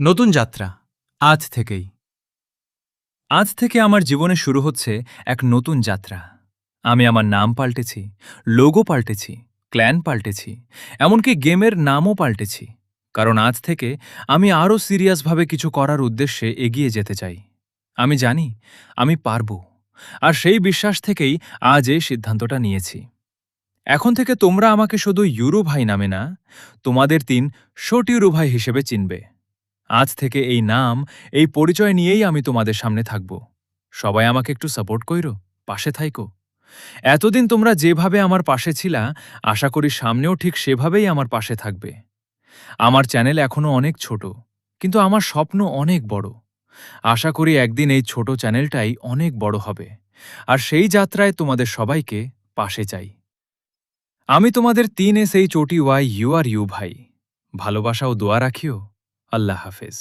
নতুন যাত্রা আজ থেকেই। আজ থেকে আমার জীবনে শুরু হচ্ছে এক নতুন যাত্রা। আমি আমার নাম পাল্টেছি, লোগো পাল্টেছি, ক্ল্যান পাল্টেছি, এমনকি গেমের নামও পাল্টেছি। কারণ আজ থেকে আমি আরও সিরিয়াসভাবে কিছু করার উদ্দেশ্যে এগিয়ে যেতে চাই। আমি জানি আমি পারব। আর সেই বিশ্বাস থেকেই আজ এই সিদ্ধান্তটা নিয়েছি। এখন থেকে তোমরা আমাকে শুধু ইউরো ভাই নামে না, তোমাদের ৩ শোট ইউরো ভাই হিসেবে চিনবে। আজ থেকে এই নাম, এই পরিচয় নিয়েই আমি তোমাদের সামনে থাকব। সবাই আমাকে একটু সাপোর্ট কইরো, পাশে থাইকো। এতদিন তোমরা যেভাবে আমার পাশে ছিলা, আশা করি সামনেও ঠিক সেভাবেই আমার পাশে থাকবে। আমার চ্যানেল এখনো অনেক ছোট, কিন্তু আমার স্বপ্ন অনেক বড়। আশা করি একদিন এই ছোট চ্যানেলটাই অনেক বড় হবে। আর সেই যাত্রায় তোমাদের সবাইকে পাশে চাই। আমি তোমাদের ৩ S H O T Y U R U ভাই। ভালোবাসা ও দোয়া রাখিও। আল্লাহ হাফেজ।